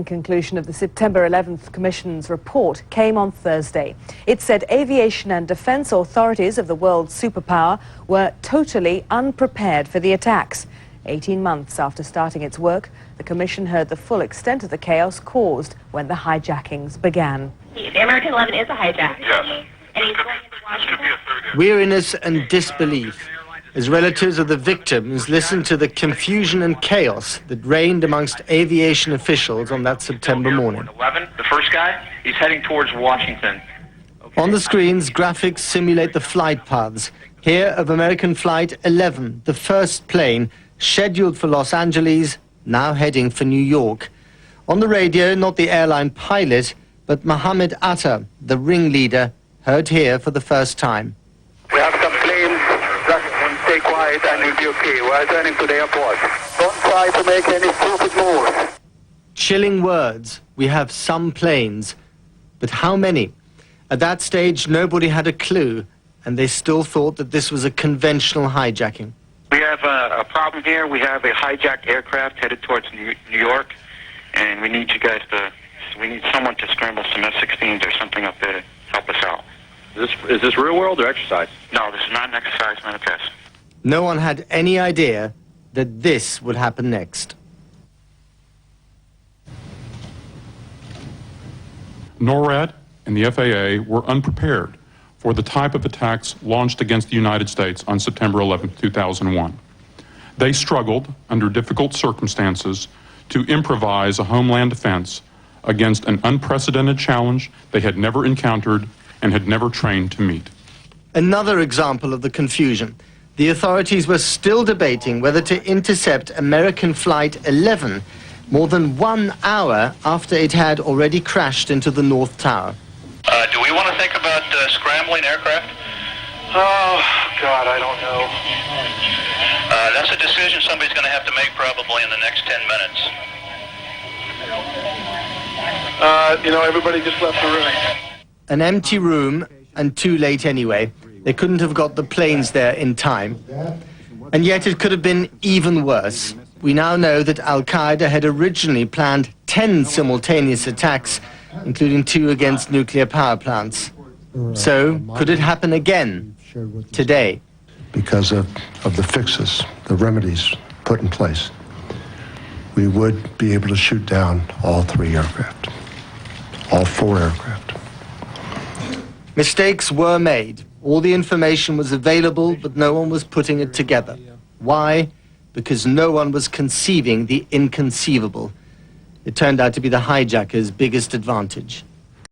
Conclusion of the September 11th Commission's report came on Thursday. It said aviation and defense authorities of the world's superpower were totally unprepared for the attacks. 18 months after starting its work, the Commission heard the full extent of the chaos caused when the hijackings began. The American 11 is a hijack. Yes. And he's going into Washington. Weariness and disbelief as relatives of the victims listened to the confusion and chaos that reigned amongst aviation officials on that September morning. 11, the first guy, he's heading towards Washington. Okay. On the screens, graphics simulate the flight paths. Here of American Flight 11, the first plane scheduled for Los Angeles, now heading for New York. On the radio, not the airline pilot, but Mohammed Atta, the ringleader, heard here for the first time. We have some planes. Just stay quiet and you'll be okay. We're turning to the airport. Don't try to make any stupid moves. Chilling words. We have some planes. But how many? At that stage, nobody had a clue, and they still thought that this was a conventional hijacking. We have a problem here. We have a hijacked aircraft headed towards New York, and we need you guys to, we need someone to scramble some F-16s or something up there to help us out. Is this real world or exercise? No, this is not an exercise, not a test. No one had any idea that this would happen next. NORAD and the FAA were unprepared for the type of attacks launched against the United States on September 11, 2001. They struggled under difficult circumstances to improvise a homeland defense against an unprecedented challenge they had never encountered and had never trained to meet. Another example of the confusion. The authorities were still debating whether to intercept American Flight 11 more than 1 hour after it had already crashed into the North Tower. Do we want to think about scrambling aircraft? Oh, God, I don't know. That's a decision somebody's going to have to make probably in the next 10 minutes. Everybody just left the room. An empty room, and too late anyway. They couldn't have got the planes there in time. And yet it could have been even worse. We now know that Al-Qaeda had originally planned 10 simultaneous attacks, including 2 against nuclear power plants. So, could it happen again, today? Because of the fixes, the remedies put in place, we would be able to shoot down all 3 aircraft, all 4 aircraft. Mistakes were made. All the information was available, but no one was putting it together. Why? Because no one was conceiving the inconceivable. It turned out to be the hijackers' biggest advantage.